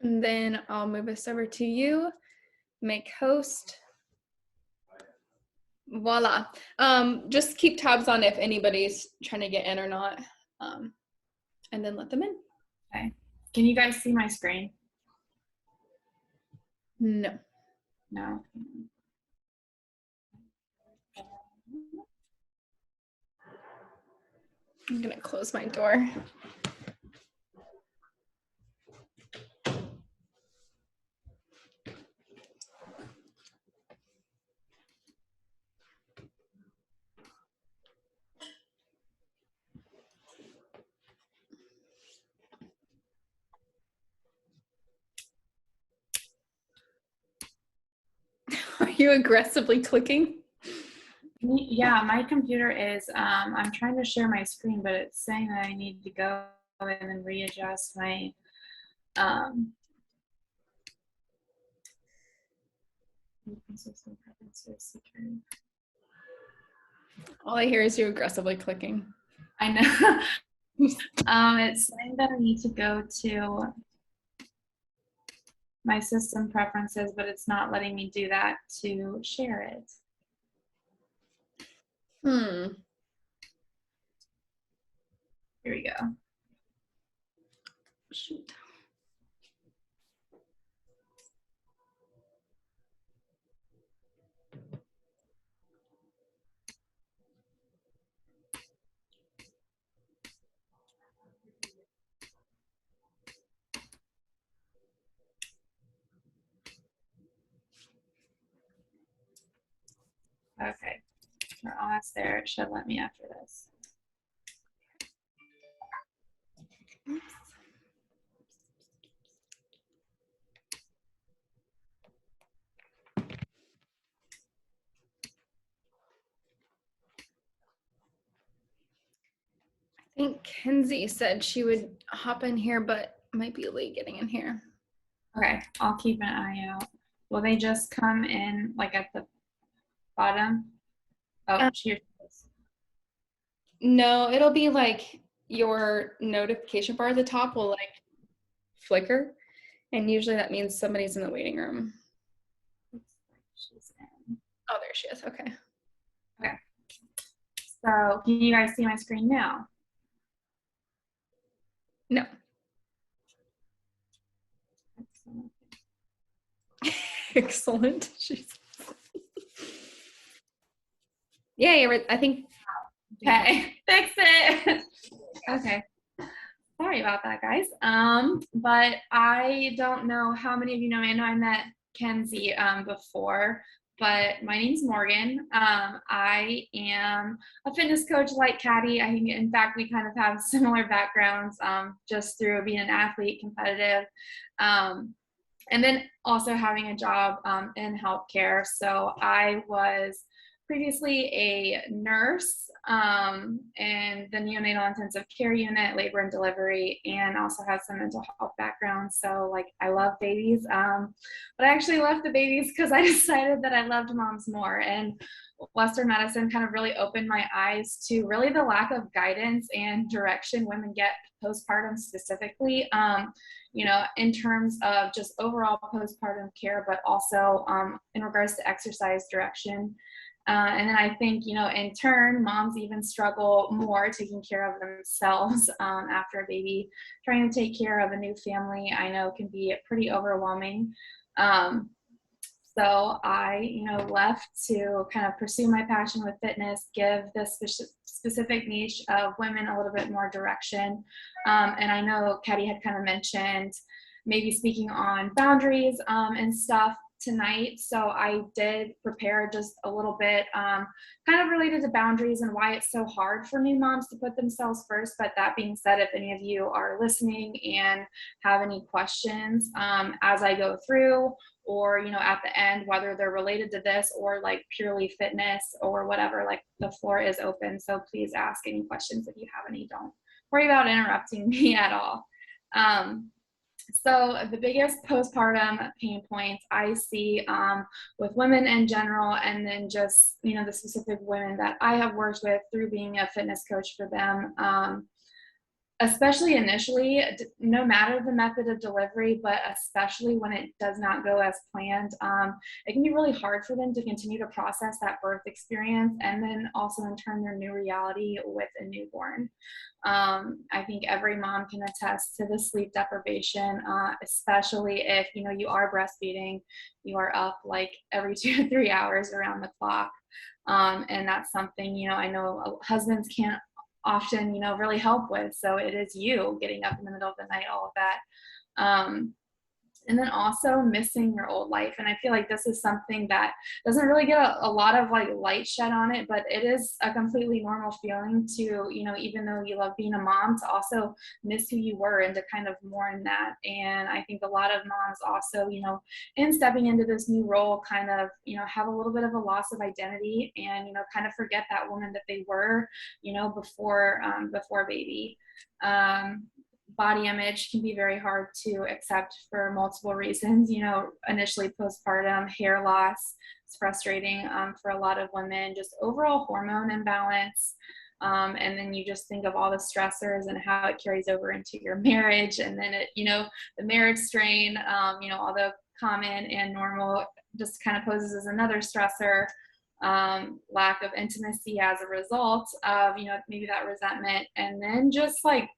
And then I'll move us over to you. Make host. Voila. Just keep tabs on if anybody's trying to get in or not. And then let them in. Okay. Can you guys see my screen? No. No. I'm gonna close my door. Are you aggressively clicking? Yeah, my computer is, I'm trying to share my screen, but it's saying that I need to go and then readjust my, consistent preferences, security. All I hear is you aggressively clicking. I know. It's saying that I need to go to my system preferences, but it's not letting me do that to share it. Here we go. Shoot. Okay, we're almost there. It should let me after this. Oops. I think Kenzie said she would hop in here, but might be late getting in here. Okay, I'll keep an eye out. Will they just come in like at the bottom? Oh, here she is. No, it'll be like your notification bar at the top will like flicker, and usually that means somebody's in the waiting room. She's in. Oh, there she is. Okay. Okay. So can you guys see my screen now? No. Excellent. Excellent. Yeah, I think. Okay, fix it. Okay. Sorry about that, guys. But I don't know how many of you know me. I know I met Kenzie before, but my name's Morgan. I am a fitness coach like Caddy. I think, in fact, we kind of have similar backgrounds just through being an athlete, competitive, and then also having a job in healthcare. So I was previously a nurse in the neonatal intensive care unit, labor and delivery, and also had some mental health background. So like I love babies, but I actually left the babies because I decided that I loved moms more. And Western medicine kind of really opened my eyes to really the lack of guidance and direction women get postpartum specifically, you know, in terms of just overall postpartum care, but also in regards to exercise direction. And then I think, you know, in turn, moms even struggle more taking care of themselves after a baby. Trying to take care of a new family, I know, can be pretty overwhelming. So I, you know, left to kind of pursue my passion with fitness, give this specific niche of women a little bit more direction. And I know Caddy had kind of mentioned maybe speaking on boundaries and stuff tonight. So I did prepare just a little bit kind of related to boundaries and why it's so hard for new moms to put themselves first. But that being said, if any of you are listening and have any questions as I go through, or, you know, at the end, whether they're related to this or like purely fitness or whatever, like the floor is open. So please ask any questions if you have any. Don't worry about interrupting me at all. So the biggest postpartum pain points I see with women in general, and then just, you know, the specific women that I have worked with through being a fitness coach for them, especially initially, no matter the method of delivery, but especially when it does not go as planned, it can be really hard for them to continue to process that birth experience and then also in turn their new reality with a newborn. I think every mom can attest to the sleep deprivation, especially if you are breastfeeding, you are up like every 2 to 3 hours around the clock. And that's something I know husbands can't often really help with. So it is you getting up in the middle of the night, all of that. And then also missing your old life. And I feel like this is something that doesn't really get a lot of like light shed on it, but it is a completely normal feeling to, even though you love being a mom, to also miss who you were and to kind of mourn that. And I think a lot of moms also, in stepping into this new role, kind of, have a little bit of a loss of identity and, kind of forget that woman that they were, before baby. Body image can be very hard to accept for multiple reasons. Initially postpartum, hair loss is frustrating for a lot of women, just overall hormone imbalance. And then you just think of all the stressors and how it carries over into your marriage. And then the marriage strain, all the common and normal just kind of poses as another stressor. Lack of intimacy as a result of, maybe that resentment. And then just like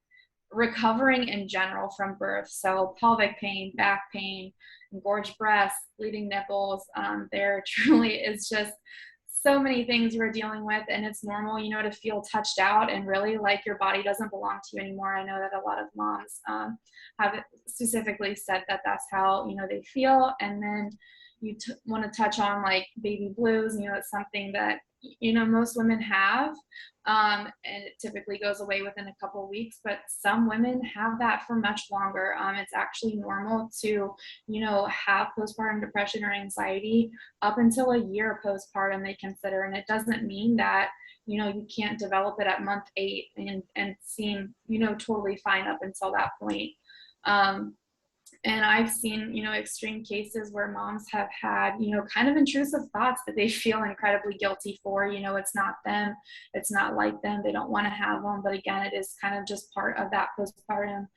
recovering in general from birth. So pelvic pain, back pain, engorged breasts, bleeding nipples. There truly is just so many things you're dealing with, and it's normal, to feel touched out and really like your body doesn't belong to you anymore. I know that a lot of moms have specifically said that that's how, they feel. And then you want to touch on like baby blues. It's something that most women have, and it typically goes away within a couple of weeks, but some women have that for much longer. It's actually normal to have postpartum depression or anxiety up until a year postpartum, they consider. And it doesn't mean that you can't develop it at month 8 and seem totally fine up until that point. And I've seen, extreme cases where moms have had, kind of intrusive thoughts that they feel incredibly guilty for. It's not them, it's not like them, they don't want to have them. But again, it is kind of just part of that postpartum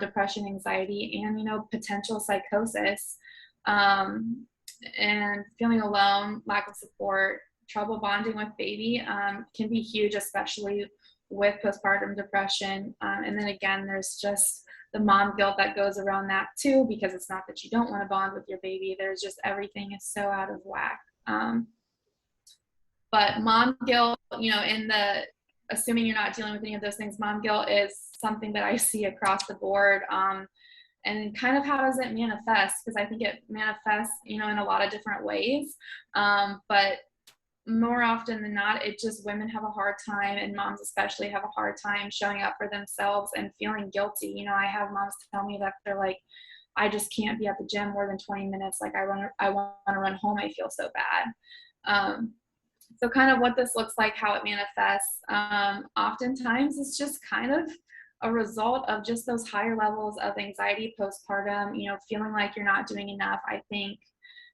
depression, anxiety, and, potential psychosis. And feeling alone, lack of support, trouble bonding with baby can be huge, especially with postpartum depression. And then again, there's just the mom guilt that goes around that too, because it's not that you don't want to bond with your baby. There's just everything is so out of whack. But mom guilt, assuming you're not dealing with any of those things, mom guilt is something that I see across the board. And kind of how does it manifest? Because I think it manifests, in a lot of different ways. But more often than not, it just women have a hard time, and moms especially have a hard time showing up for themselves and feeling guilty. I have moms tell me that they're like, I just can't be at the gym more than 20 minutes. Like I want to run home. I feel so bad. So kind of what this looks like, how it manifests. Oftentimes it's just kind of a result of just those higher levels of anxiety postpartum, feeling like you're not doing enough. I think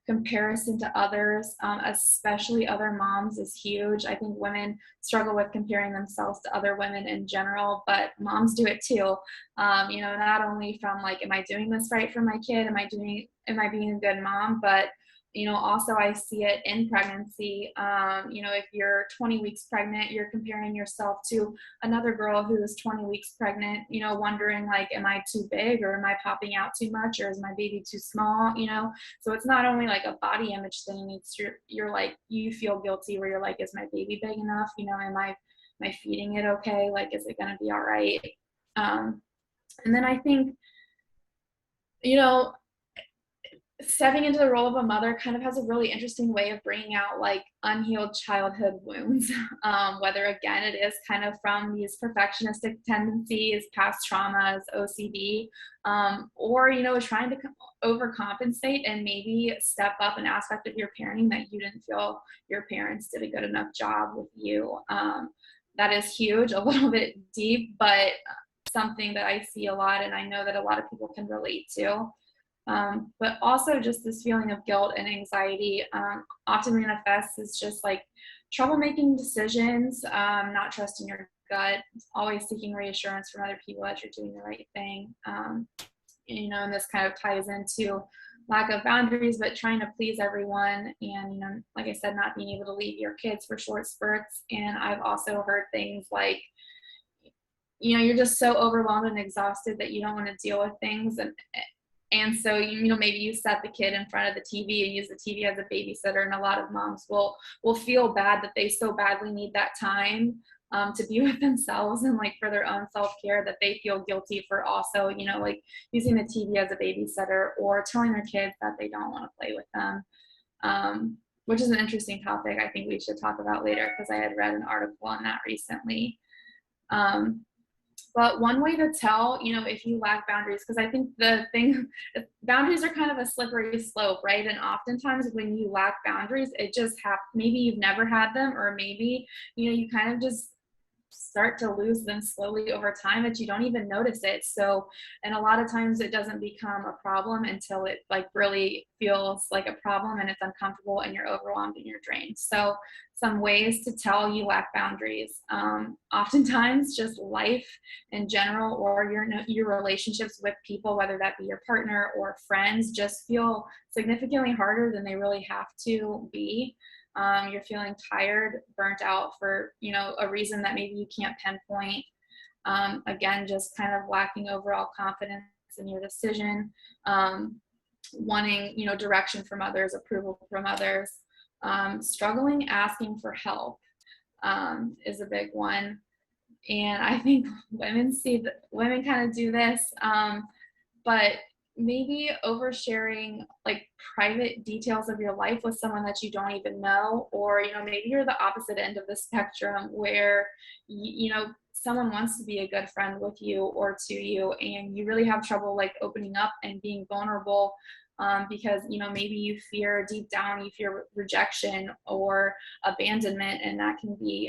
comparison to others, especially other moms, is huge. I think women struggle with comparing themselves to other women in general, but moms do it too. Not only from like, am I doing this right for my kid? Am I being a good mom? But also I see it in pregnancy. If you're 20 weeks pregnant, you're comparing yourself to another girl who is 20 weeks pregnant, wondering like, am I too big, or am I popping out too much, or is my baby too small? So it's not only like a body image thing. It's you're like, you feel guilty where you're like, is my baby big enough? Am I feeding it okay? Like, is it going to be all right? And then I think, stepping into the role of a mother kind of has a really interesting way of bringing out like unhealed childhood wounds, whether again it is kind of from these perfectionistic tendencies, past traumas, OCD, or trying to overcompensate and maybe step up an aspect of your parenting that you didn't feel your parents did a good enough job with you. That is huge, a little bit deep, but something that I see a lot, and I know that a lot of people can relate to. But also just this feeling of guilt and anxiety often manifests as just like trouble making decisions, not trusting your gut, always seeking reassurance from other people that you're doing the right thing. And this kind of ties into lack of boundaries, but trying to please everyone. And, like I said, not being able to leave your kids for short spurts. And I've also heard things like, you're just so overwhelmed and exhausted that you don't want to deal with things. And so, maybe you set the kid in front of the TV and use the TV as a babysitter. And a lot of moms will feel bad that they so badly need that time to be with themselves and like for their own self-care, that they feel guilty for also, like using the TV as a babysitter or telling their kids that they don't want to play with them, which is an interesting topic I think we should talk about later, because I had read an article on that recently. But one way to tell, if you lack boundaries, because I think boundaries are kind of a slippery slope, right? And oftentimes when you lack boundaries, it just maybe you've never had them, or maybe, you kind of just start to lose them slowly over time that you don't even notice it. So, and a lot of times it doesn't become a problem until it like really feels like a problem and it's uncomfortable and you're overwhelmed and you're drained. So some ways to tell you lack boundaries. Oftentimes just life in general, or your relationships with people, whether that be your partner or friends, just feel significantly harder than they really have to be. You're feeling tired, burnt out for, a reason that maybe you can't pinpoint. Again, just kind of lacking overall confidence in your decision, wanting, direction from others, approval from others, struggling asking for help is a big one. And I think women kind of do this, but maybe oversharing like private details of your life with someone that you don't even know, or maybe you're the opposite end of the spectrum where someone wants to be a good friend with you or to you, and you really have trouble like opening up and being vulnerable, because maybe deep down you fear rejection or abandonment, and that can be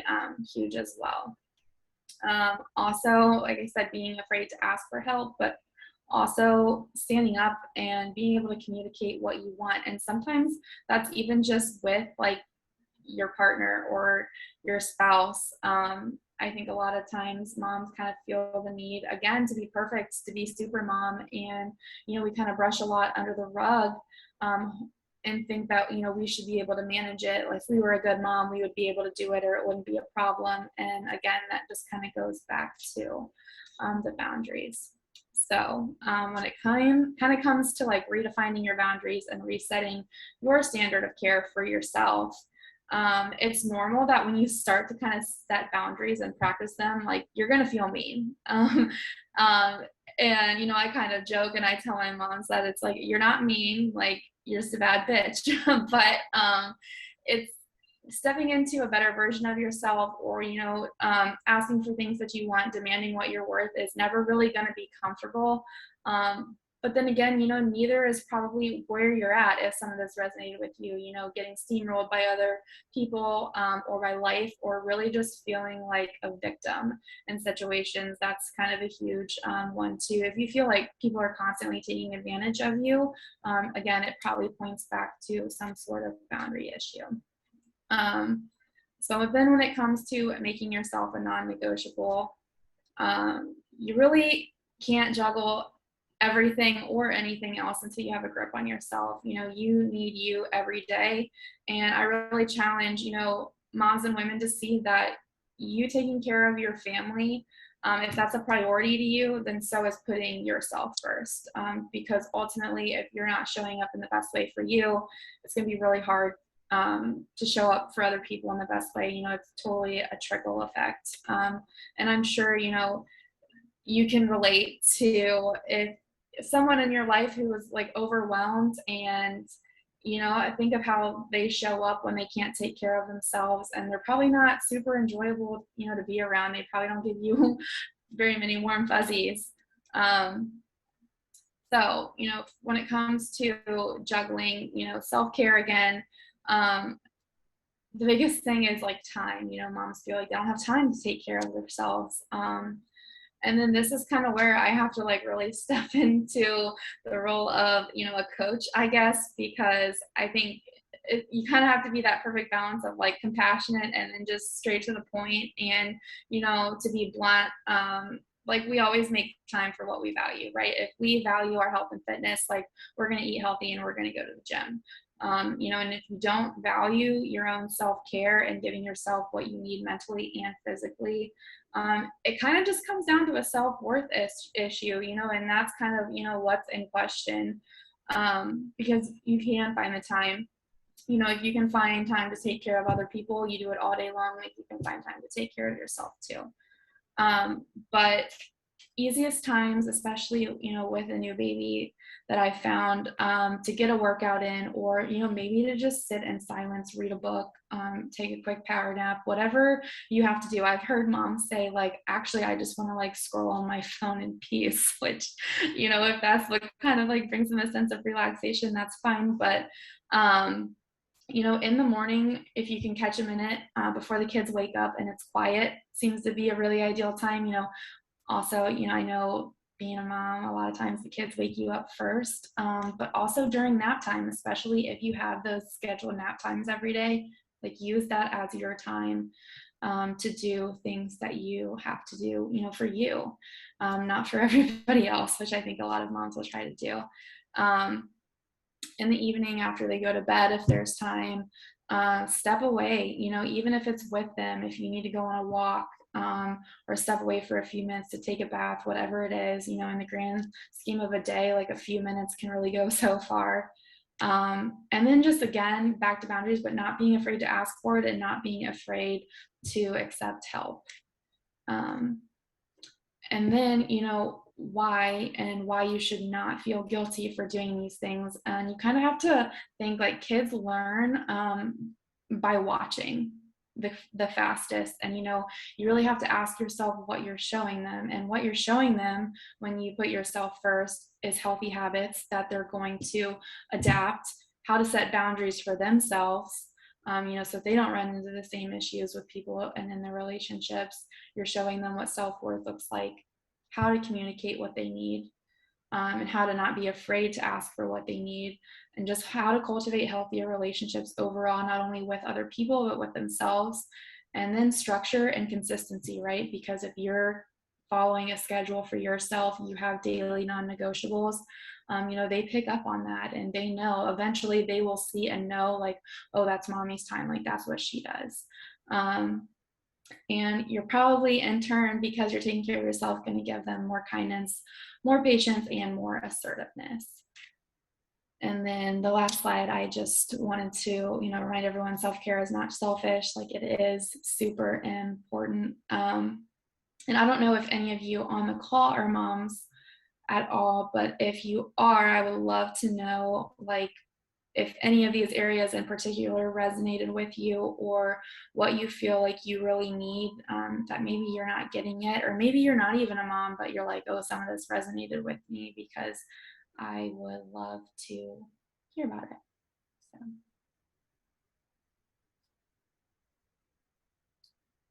huge as well. Also, like I said, being afraid to ask for help, but also standing up and being able to communicate what you want. And sometimes that's even just with like your partner or your spouse. I think a lot of times moms kind of feel the need, again, to be perfect, to be super mom. And, we kind of brush a lot under the rug, and think that, we should be able to manage it. Like if we were a good mom, we would be able to do it, or it wouldn't be a problem. And again, that just kind of goes back to the boundaries. So when it kind of comes to like redefining your boundaries and resetting your standard of care for yourself, it's normal that when you start to kind of set boundaries and practice them, like you're going to feel mean. And, I kind of joke and I tell my moms that it's like, you're not mean, like you're just a bad bitch. But it's stepping into a better version of yourself, or asking for things that you want, demanding what you're worth, is never really going to be comfortable. But then again, neither is probably where you're at. If some of this resonated with you, getting steamrolled by other people, or by life, or really just feeling like a victim in situations, that's kind of a huge one too. If you feel like people are constantly taking advantage of you, again, it probably points back to some sort of boundary issue. So then when it comes to making yourself a non-negotiable, you really can't juggle everything or anything else until you have a grip on yourself. You need you every day. And I really challenge, moms and women to see that you taking care of your family, if that's a priority to you, then so is putting yourself first. Because ultimately, if you're not showing up in the best way for you, it's going to be really hard to show up for other people in the best way. It's totally a trickle effect. And I'm sure, you can relate to if someone in your life who is like overwhelmed, and, I think of how they show up when they can't take care of themselves, and they're probably not super enjoyable, to be around. They probably don't give you very many warm fuzzies. So, when it comes to juggling, self-care again, the biggest thing is like time. Moms feel like they don't have time to take care of themselves. And then this is kind of where I have to like really step into the role of, a coach, I guess, because I think you kind of have to be that perfect balance of like compassionate and then just straight to the point, and to be blunt. Like we always make time for what we value, right? If we value our health and fitness, like we're going to eat healthy and we're going to go to the gym. And if you don't value your own self-care and giving yourself what you need mentally and physically, it kind of just comes down to a self-worth issue, and that's kind of, what's in question. Because you can find the time, if you can find time to take care of other people, you do it all day long, like you can find time to take care of yourself too. But easiest times, especially, with a new baby, that I found, to get a workout in, or, maybe to just sit in silence, read a book, take a quick power nap, whatever you have to do. I've heard moms say, like, actually, I just want to like scroll on my phone in peace, which, if that's what kind of like brings them a sense of relaxation, that's fine. But, in the morning, if you can catch a minute before the kids wake up and it's quiet, seems to be a really ideal time. Also, I know being a mom, a lot of times the kids wake you up first, but also during nap time, especially if you have those scheduled nap times every day, like use that as your time to do things that you have to do, for you, not for everybody else, which I think a lot of moms will try to do. In the evening after they go to bed, if there's time, step away, even if it's with them, if you need to go on a walk, or step away for a few minutes to take a bath, whatever it is, in the grand scheme of a day, like a few minutes can really go so far. And then just again, back to boundaries, but not being afraid to ask for it and not being afraid to accept help. And then, why you should not feel guilty for doing these things. And you kind of have to think, like, kids learn by watching the fastest. And, you really have to ask yourself what you're showing them. And what you're showing them when you put yourself first is healthy habits that they're going to adapt, how to set boundaries for themselves. So if they don't run into the same issues with people and in their relationships, you're showing them what self-worth looks like, how to communicate what they need, and how to not be afraid to ask for what they need, and just how to cultivate healthier relationships overall, not only with other people, but with themselves. And then structure and consistency, right? Because if you're following a schedule for yourself, you have daily non-negotiables, they pick up on that, and they know eventually they will see and know, like, oh, that's mommy's time, like that's what she does. And you're probably in turn, because you're taking care of yourself, going to give them more kindness, more patience, and more assertiveness. And then the last slide, I just wanted to, remind everyone, self-care is not selfish. Like, it is super important. And I don't know if any of you on the call are moms at all, but if you are, I would love to know, like, if any of these areas in particular resonated with you, or what you feel like you really need, that maybe you're not getting yet, or maybe you're not even a mom, but you're like, oh, some of this resonated with me, because I would love to hear about it. So,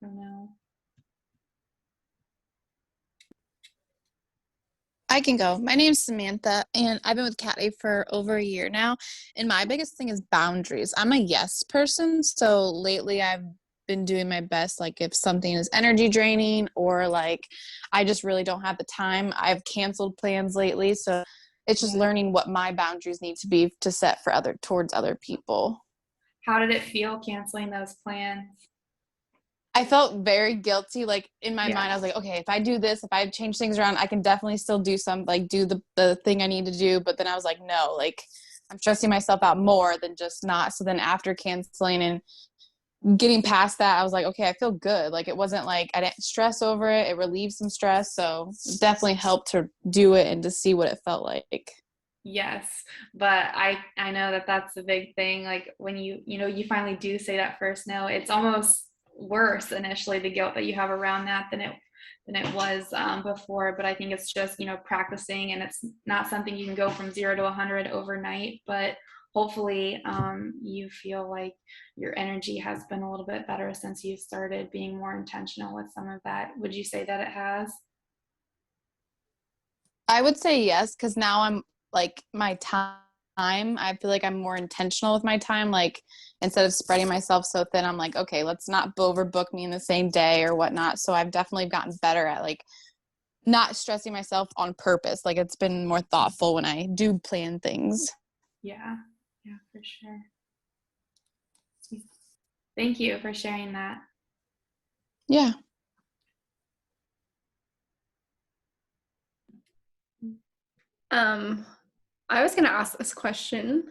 I don't know. I can go. My name's Samantha, and I've been with Katty for over a year now. And my biggest thing is boundaries. I'm a yes person, so lately I've been doing my best. Like, if something is energy draining, or like I just really don't have the time, I've canceled plans lately. So it's just learning what my boundaries need to be to set for towards other people. How did it feel canceling those plans? I felt very guilty. Like, in my mind, I was like, okay, if I do this, if I change things around, I can definitely still do do the thing I need to do. But then I was like, no, like, I'm stressing myself out more than just not. So then after canceling and getting past that, I was like, okay, I feel good. Like, it wasn't like I didn't stress over it. It relieved some stress. So it definitely helped to do it and to see what it felt like. Yes, but I know that that's the big thing. Like, when you finally do say that first no, it's almost worse initially, the guilt that you have around that, than it was before. But I think it's just, practicing, and it's not something you can go from 0 to 100 overnight. But hopefully you feel like your energy has been a little bit better since you started being more intentional with some of that. Would you say that it has? I would say yes, because now I'm like, my time time. I feel like I'm more intentional with my time. Like instead of spreading myself so thin, I'm like, okay, let's not overbook me in the same day or whatnot. So I've definitely gotten better at like not stressing myself on purpose. Like it's been more thoughtful when I do plan things. Yeah, yeah, for sure. Thank you for sharing that. Yeah. I was going to ask this question.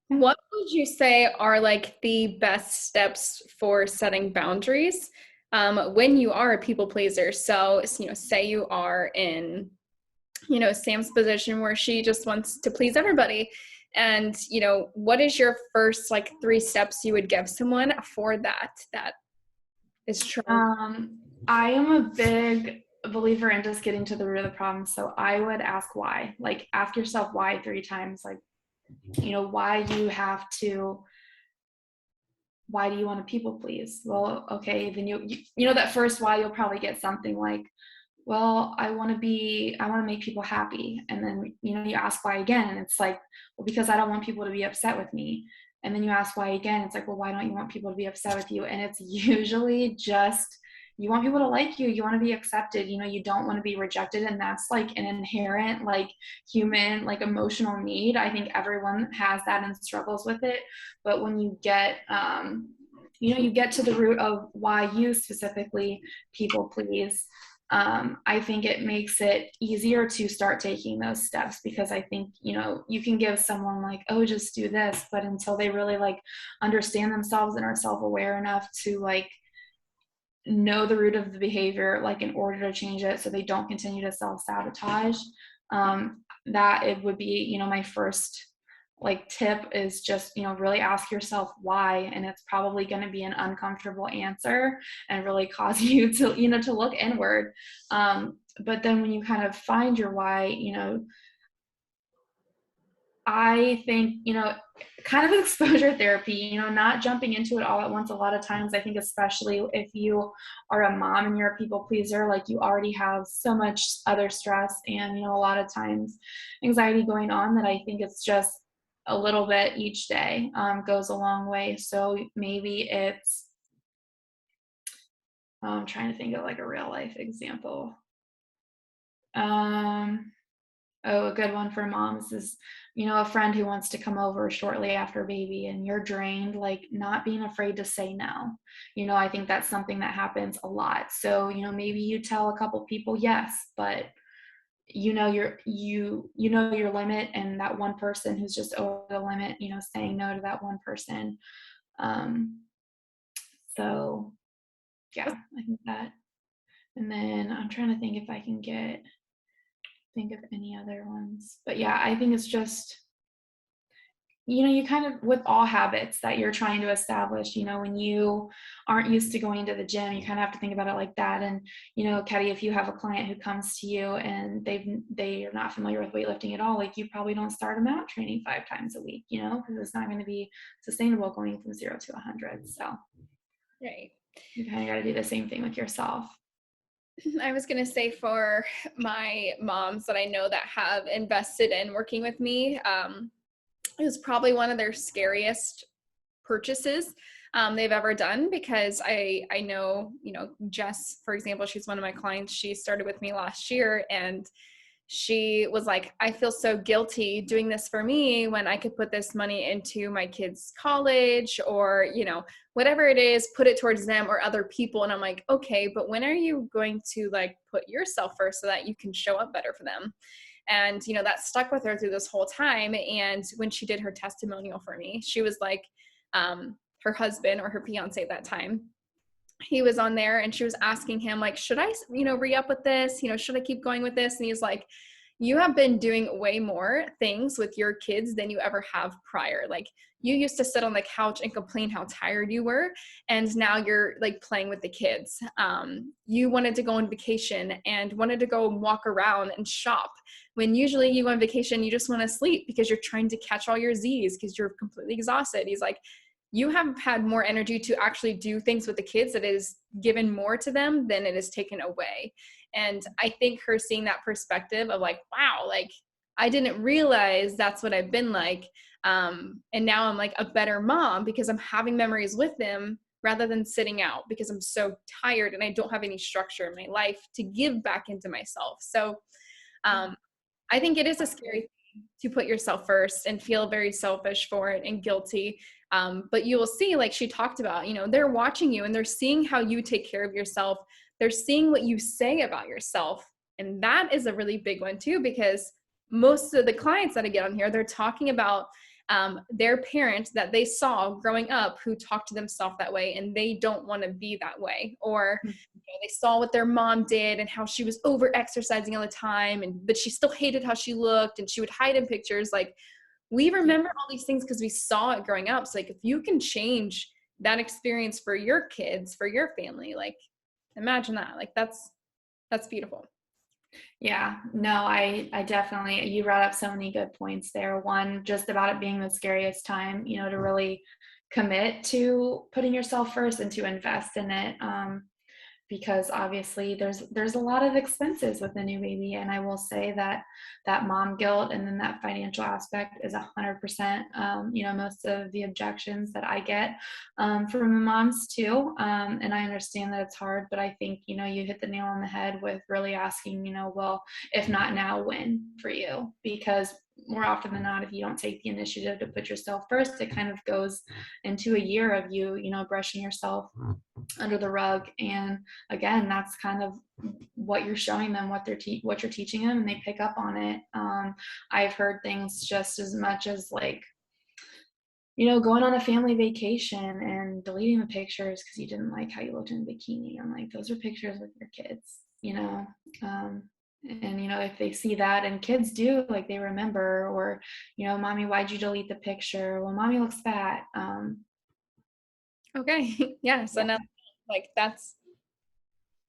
What would you say are like the best steps for setting boundaries when you are a people pleaser? So, say you are in, Sam's position where she just wants to please everybody. And, what is your first like 3 steps you would give someone for that is true? I am a big believer in just getting to the root of the problem. So I would ask why. Like ask yourself why 3 times. Like, why do you want to people please? Well, okay, then you know that first why, you'll probably get something like, well, I want to make people happy. And then, you ask why again. And it's like, well, because I don't want people to be upset with me. And then you ask why again. It's like, well, why don't you want people to be upset with you? And it's usually just, you want people to like you. You want to be accepted. You don't want to be rejected. And that's like an inherent, like human, like emotional need. I think everyone has that and struggles with it. But when you get, you get to the root of why you specifically people please, I think it makes it easier to start taking those steps, because I think, you can give someone like, oh, just do this, but until they really like understand themselves and are self-aware enough to like know the root of the behavior, like in order to change it so they don't continue to self-sabotage, that it would be, my first like tip is just, really ask yourself why. And it's probably going to be an uncomfortable answer and really cause you to, to look inward. But then when you kind of find your why, I think, kind of exposure therapy, not jumping into it all at once. A lot of times, I think, especially if you are a mom and you're a people pleaser, like you already have so much other stress and, a lot of times anxiety going on, that I think it's just a little bit each day goes a long way. So maybe it's, I'm trying to think of like a real life example. Oh, a good one for moms is, a friend who wants to come over shortly after baby and you're drained, like not being afraid to say no. I think that's something that happens a lot. So, maybe you tell a couple people yes, but you know your limit, and that one person who's just over the limit, saying no to that one person. So yeah, I think that. And then I'm trying to think if I can think of any other ones. But yeah, I think it's just, you kind of, with all habits that you're trying to establish, when you aren't used to going to the gym, you kind of have to think about it like that. And, Ketty, if you have a client who comes to you and they are not familiar with weightlifting at all, like you probably don't start them out training 5 times a week, because it's not going to be sustainable going from 0 to 100. So Right. you kind of got to do the same thing with yourself. I was going to say, for my moms that I know that have invested in working with me, it was probably one of their scariest purchases they've ever done, because I know, Jess, for example, she's one of my clients. She started with me last year, and she was like, I feel so guilty doing this for me when I could put this money into my kids' college, or, whatever it is, put it towards them or other people. And I'm like, okay, but when are you going to like put yourself first so that you can show up better for them? And, that stuck with her through this whole time. And when she did her testimonial for me, she was like, her husband, or her fiance at that time, he was on there, and she was asking him like, should I, re-up with this? Should I keep going with this? And he's like, you have been doing way more things with your kids than you ever have prior. Like, you used to sit on the couch and complain how tired you were, and now you're like playing with the kids. You wanted to go on vacation and wanted to go walk around and shop, when usually you go on vacation, you just want to sleep because you're trying to catch all your Z's because you're completely exhausted. He's like, you have had more energy to actually do things with the kids that is given more to them than it is taken away. And I think her seeing that perspective of like, wow, like I didn't realize that's what I've been like. And now I'm like a better mom because I'm having memories with them rather than sitting out because I'm so tired and I don't have any structure in my life to give back into myself. So I think it is a scary thing to put yourself first and feel very selfish for it and guilty. But you will see, like she talked about, you know, they're watching you and they're seeing how you take care of yourself. They're seeing what you say about yourself. And that is a really big one too, because most of the clients that I get on here, they're talking about their parents that they saw growing up who talked to themselves that way and they don't want to be that way. Or you know, they saw what their mom did and how she was over exercising all the time, but she still hated how she looked and she would hide in pictures. Like, we remember all these things because we saw it growing up. So like, if you can change that experience for your kids, for your family, like imagine that. Like that's beautiful. Yeah, no, I definitely, you brought up so many good points there. One, just about it being the scariest time, you know, to really commit to putting yourself first and to invest in it. Because obviously there's a lot of expenses with a new baby, and I will say that that mom guilt and then that financial aspect is 100%. You know, most of the objections that I get from the moms too, and I understand that it's hard, but I think, you know, you hit the nail on the head with really asking, you know, well, if not now, when for you? Because more often than not, if you don't take the initiative to put yourself first, it kind of goes into a year of you, you know, brushing yourself under the rug. And again, that's kind of what you're showing them, what what you're teaching them, and they pick up on it. I've heard things just as much as like, you know, going on a family vacation and deleting the pictures because you didn't like how you looked in a bikini. I'm like, those are pictures with your kids, you know. And you know, if they see that, and kids do, like they remember, or you know, mommy, why'd you delete the picture? Well, mommy looks fat. Okay. Yeah. So now, like that's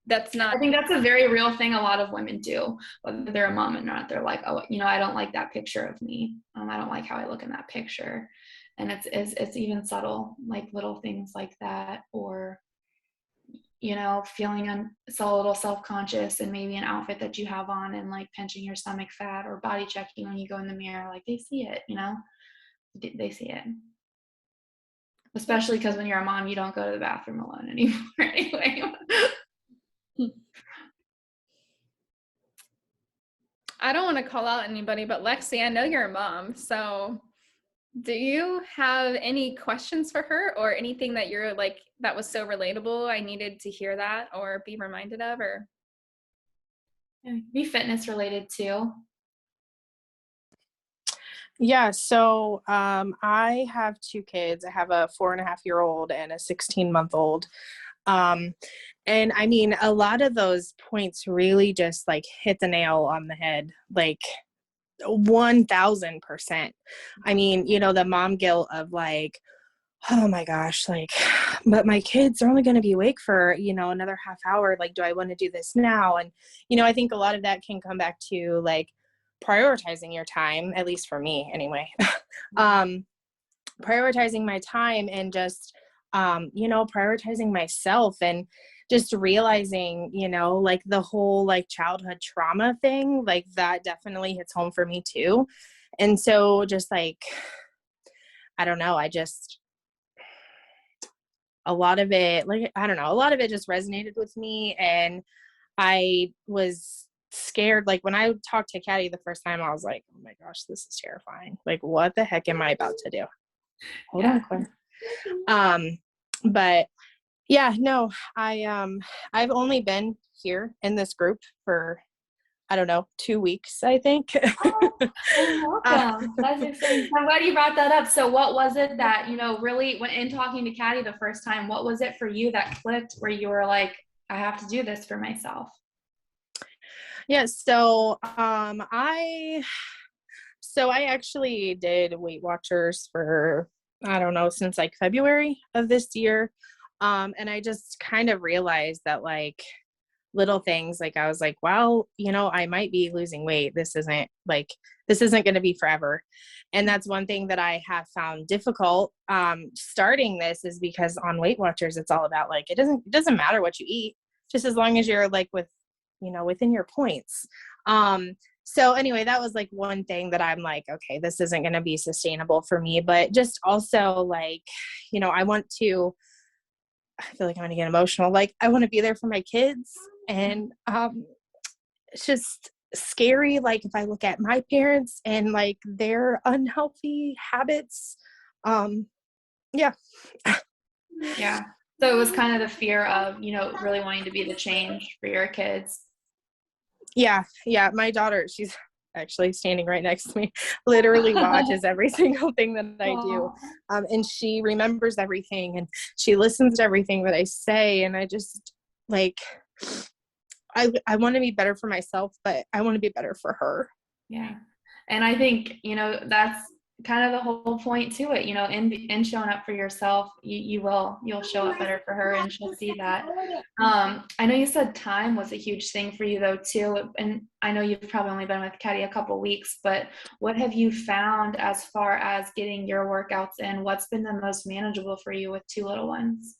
not. I think that's a very real thing a lot of women do, whether they're a mom or not. They're like, oh, you know, I don't like that picture of me. I don't like how I look in that picture. And it's even subtle, like little things like that, or you know, feeling so a little self-conscious and maybe an outfit that you have on and like pinching your stomach fat or body checking when you go in the mirror. Like they see it, you know, they see it. Especially because when you're a mom, you don't go to the bathroom alone anymore anyway. I don't want to call out anybody, but Lexi, I know you're a mom. So do you have any questions for her or anything that you're like, that was so relatable, I needed to hear that or be reminded of, or? Be fitness related too. Yeah, so I have two kids. I have a 4.5-year-old and a 16-month-old. And I mean, a lot of those points really just like hit the nail on the head, like 1000%. I mean, you know, the mom guilt of like, oh my gosh, like, but my kids are only going to be awake for, you know, another half hour. Like, do I want to do this now? And, you know, I think a lot of that can come back to like prioritizing your time, at least for me anyway. Prioritizing my time and just, you know, prioritizing myself and just realizing, you know, like the whole like childhood trauma thing, like that definitely hits home for me too. And so just like, I don't know, a lot of it, like, I don't know, a lot of it just resonated with me. And I was scared. Like when I talked to Caddy the first time, I was like, oh my gosh, this is terrifying. Like, what the heck am I about to do? Hold on, Claire. But yeah, no, I've only been here in this group for, I don't know, 2 weeks, I think. Oh, welcome. That's exciting. I'm glad you brought that up. So what was it that, you know, really when in talking to Caddy the first time, what was it for you that clicked where you were like, I have to do this for myself? Yeah, so I actually did Weight Watchers for, I don't know, since like February of this year. And I just kind of realized that like little things, like I was like, well, you know, I might be losing weight. This isn't going to be forever. And that's one thing that I have found difficult starting this is because on Weight Watchers, it's all about like, it doesn't matter what you eat, just as long as you're like with, you know, within your points. So anyway, that was like one thing that I'm like, okay, this isn't going to be sustainable for me. But just also like, you know, I feel like I'm going to get emotional. Like I want to be there for my kids. And it's just scary. Like if I look at my parents and like their unhealthy habits, yeah. Yeah. So it was kind of the fear of, you know, really wanting to be the change for your kids. Yeah. My daughter, she's actually standing right next to me, literally watches every single thing that I do. And she remembers everything and she listens to everything that I say. And I just like, I want to be better for myself, but I want to be better for her. Yeah. And I think, you know, that's kind of the whole point to it, you know, in showing up for yourself, you'll show up better for her and she'll see that. I know you said time was a huge thing for you though too. And I know you've probably only been with Caddy a couple weeks, but what have you found as far as getting your workouts in? What's been the most manageable for you with 2 little ones?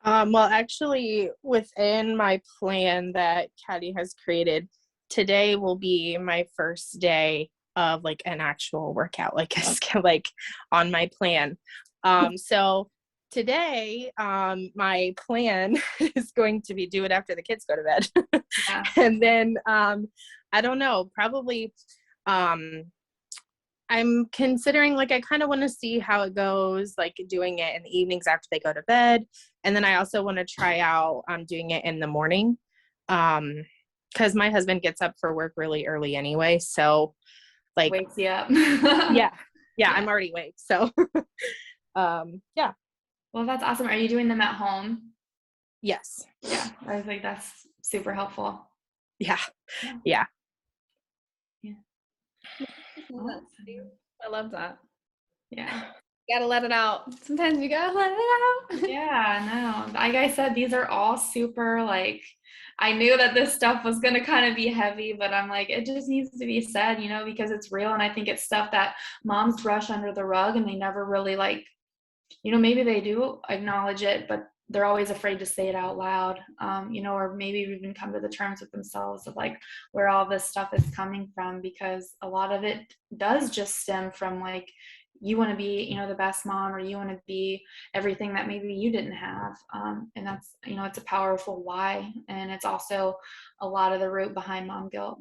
Well, actually, within my plan that Caddy has created, today will be my first day of like an actual workout, like like on my plan. So today, my plan is going to be do it after the kids go to bed, Yeah. and then I don't know, probably. I'm considering like I kind of want to see how it goes, like doing it in the evenings after they go to bed. And then I also want to try out doing it in the morning. Because my husband gets up for work really early anyway. So like Wakes you up. yeah, I'm already awake. So yeah. Well, that's awesome. Are you doing them at home? Yes. Yeah. I think that's super helpful. Yeah. Awesome. I love that. Yeah. You gotta let it out. Sometimes you gotta let it out. Yeah, no. Like I said, these are all super, like, I knew that this stuff was going to kind of be heavy, but I'm like, it just needs to be said, you know, because it's real. And I think it's stuff that moms brush under the rug and they never really like, you know, maybe they do acknowledge it, but they're always afraid to say it out loud, you know, or maybe even come to the terms with themselves of like where all this stuff is coming from, because a lot of it does just stem from like, you want to be, you know, the best mom, or you want to be everything that maybe you didn't have. And that's, you know, it's a powerful why. And it's also a lot of the root behind mom guilt.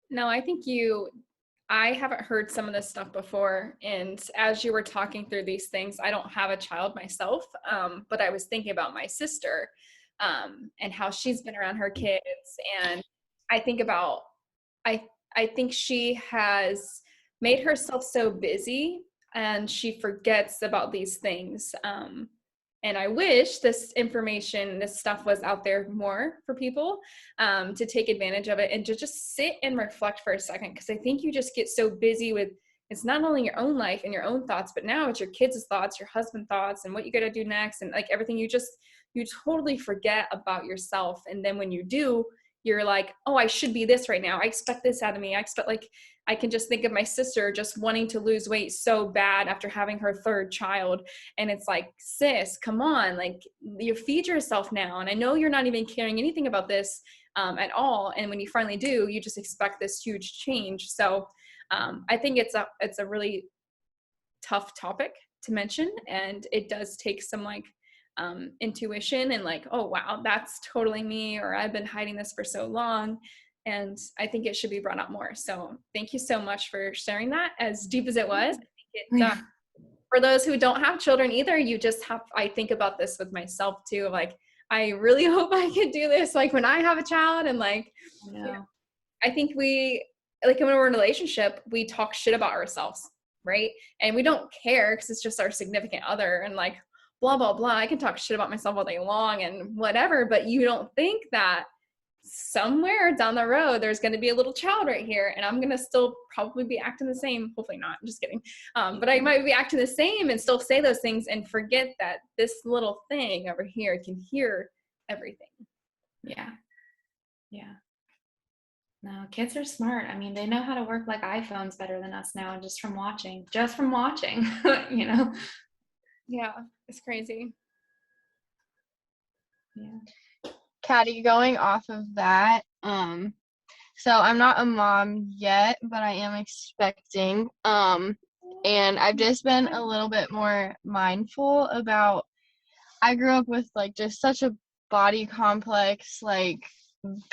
No, I haven't heard some of this stuff before. And as you were talking through these things, I don't have a child myself, but I was thinking about my sister and how she's been around her kids. And I think about, I think she has made herself so busy and she forgets about these things. And I wish this information, this stuff was out there more for people to take advantage of it and to just sit and reflect for a second. Because I think you just get so busy with, it's not only your own life and your own thoughts, but now it's your kids' thoughts, your husband's thoughts, and what you got to do next. And like everything, you totally forget about yourself. And then when you do, you're like, oh, I should be this right now. I expect this out of me. I can just think of my sister just wanting to lose weight so bad after having her 3rd child. And it's like, sis, come on, like you feed yourself now. And I know you're not even caring anything about this at all. And when you finally do, you just expect this huge change. So I think it's a really tough topic to mention. And it does take some like intuition and like, oh, wow, that's totally me, or I've been hiding this for so long. And I think it should be brought up more. So thank you so much for sharing that, as deep as it was. I think for those who don't have children either, I think about this with myself too. Like, I really hope I can do this. Like when I have a child and like, I think like when we're in a relationship, we talk shit about ourselves, right? And we don't care because it's just our significant other and like, blah, blah, blah. I can talk shit about myself all day long and whatever, but you don't think that somewhere down the road, there's going to be a little child right here and I'm going to still probably be acting the same. Hopefully not. I'm just kidding. But I might be acting the same and still say those things and forget that this little thing over here can hear everything. Yeah. No, kids are smart. I mean, they know how to work like iPhones better than us now, just from watching, you know? Yeah, it's crazy. Yeah. Caddy, going off of that, So I'm not a mom yet, but I am expecting. And I've just been a little bit more mindful about, I grew up with like just such a body complex, like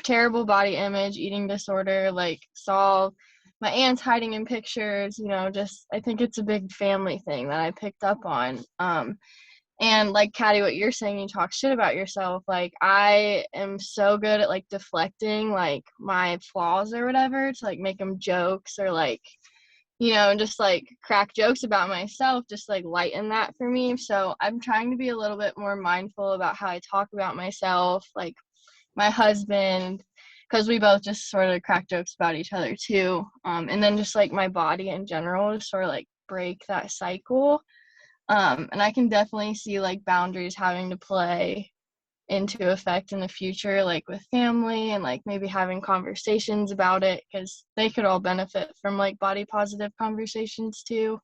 terrible body image, eating disorder, like saw my aunts hiding in pictures, just I think it's a big family thing that I picked up on. And like Caddy, what you're saying, you talk shit about yourself. Like I am so good at like deflecting like my flaws or whatever to like make them jokes or like, just like crack jokes about myself, just like lighten that for me. So I'm trying to be a little bit more mindful about how I talk about myself, like my husband, because we both just sort of crack jokes about each other too. And then just like my body in general to sort of like break that cycle. And I can definitely see like boundaries having to play into effect in the future, like with family and like maybe having conversations about it, because they could all benefit from like body positive conversations too.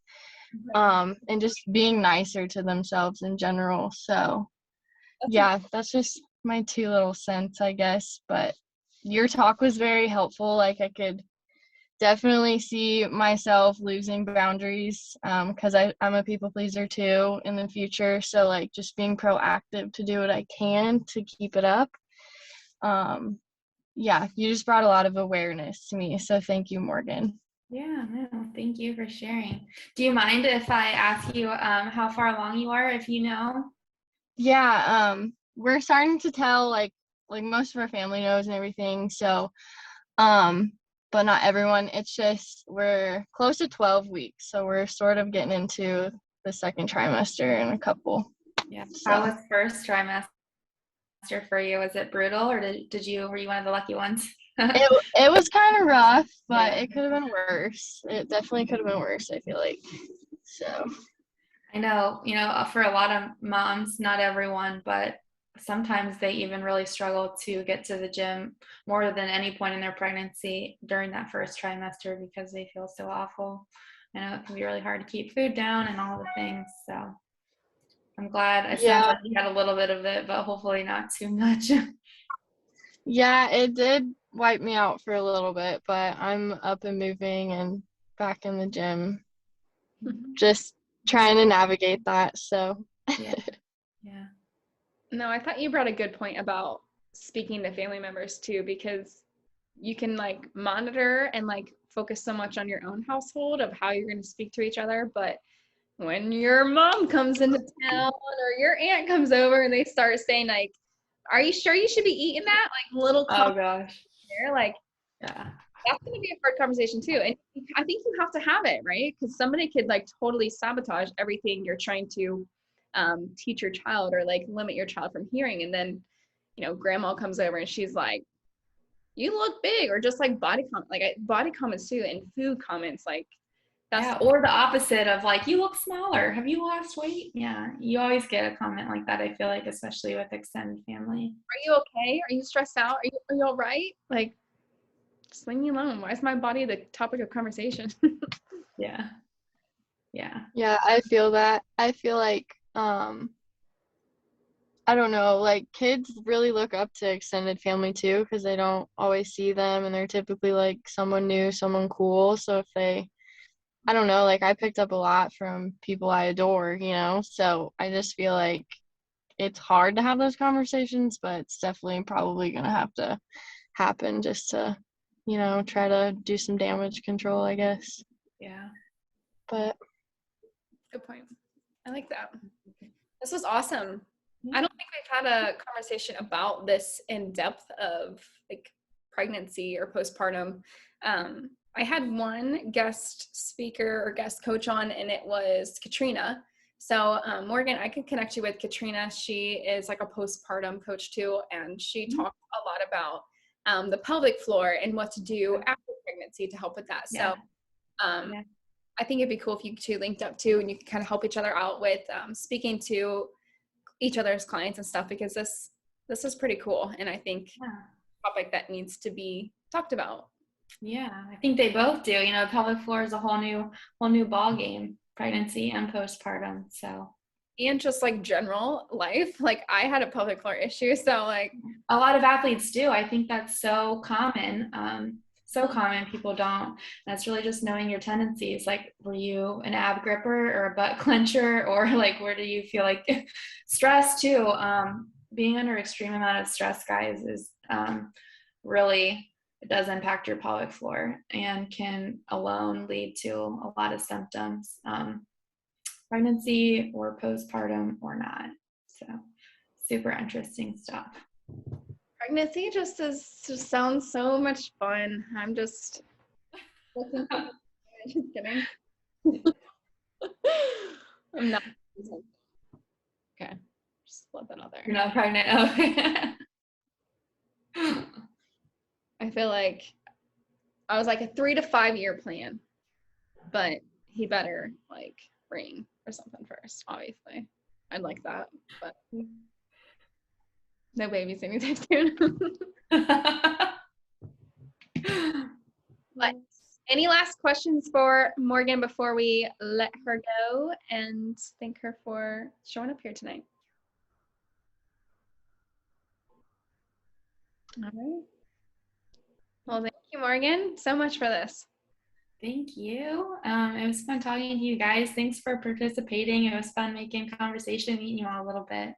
And just being nicer to themselves in general. So yeah, that's just my 2 little cents, I guess. But your talk was very helpful. Like I could definitely see myself losing boundaries because I'm a people pleaser too in the future. So like just being proactive to do what I can to keep it up. Yeah, you just brought a lot of awareness to me. So thank you, Morgan. Yeah, no, thank you for sharing. Do you mind if I ask you how far along you are, if you know? Yeah, we're starting to tell like most of our family knows and everything. So but not everyone. It's just we're close to 12 weeks, so we're sort of getting into the second trimester in a couple. Yeah. So. How was first trimester for you? Was it brutal, or were you one of the lucky ones? It was kind of rough, but it could have been worse. It definitely could have been worse, I feel like. So. I know, for a lot of moms, not everyone, but sometimes they even really struggle to get to the gym more than any point in their pregnancy during that first trimester because they feel so awful. I know it can be really hard to keep food down and all the things. So I'm glad it sounds like you had a little bit of it, but hopefully not too much. Yeah, it did wipe me out for a little bit, but I'm up and moving and back in the gym. Just trying to navigate that. So. Yeah. Yeah. No, I thought you brought a good point about speaking to family members too, because you can like monitor and like focus so much on your own household of how you're going to speak to each other. But when your mom comes into town or your aunt comes over and they start saying like, are you sure you should be eating that? Like little Oh gosh. there, like Yeah. that's going to be a hard conversation too. And I think you have to have it, right? Because somebody could like totally sabotage everything you're trying to teach your child or like limit your child from hearing. And then, grandma comes over and she's like, you look big, or just like body comments too, and food comments, like that's or the opposite of like, you look smaller. Have you lost weight? Yeah. You always get a comment like that, I feel like, especially with extended family. Are you okay? Are you stressed out? Are you all right? Like, just leave me alone. Why is my body the topic of conversation? Yeah. Yeah. Yeah, I feel that. I feel like, I don't know, like kids really look up to extended family too, because they don't always see them and they're typically like someone new, someone cool. So if I don't know, like I picked up a lot from people I adore, so I just feel like it's hard to have those conversations, but it's definitely probably going to have to happen just to, try to do some damage control, I guess. Yeah. But. Good point. I like that. This was awesome. I don't think we've had a conversation about this in depth of like pregnancy or postpartum. I had one guest speaker or guest coach on, and it was Katrina. So Morgan, I can connect you with Katrina. She is like a postpartum coach too, and she talked a lot about the pelvic floor and what to do after pregnancy to help with that. Yeah. So I think it'd be cool if you two linked up too, and you could kind of help each other out with speaking to each other's clients and stuff, because this is pretty cool, and I think a topic that needs to be talked about. Yeah, I think they both do. Pelvic floor is a whole new ball game, pregnancy and postpartum. So, and just like general life, like I had a pelvic floor issue, so like a lot of athletes do. I think that's so common. so common. People don't. That's really just knowing your tendencies. Like, were you an ab gripper or a butt clencher, or like where do you feel like stress too? Being under extreme amount of stress, guys, is really, it does impact your pelvic floor and can alone lead to a lot of symptoms, pregnancy or postpartum or not. So super interesting stuff. Pregnancy just sounds so much fun. I'm just looking for just kidding. I'm not. Okay, just let that out there. You're not pregnant. Okay. I feel like I was like a 3 to 5 year plan, but he better like ring or something first. Obviously, I'd like that, but no babies anytime soon. But any last questions for Morgan before we let her go and thank her for showing up here tonight? All right. Well, thank you, Morgan, so much for this. Thank you. It was fun talking to you guys. Thanks for participating. It was fun making conversation, meeting you all a little bit.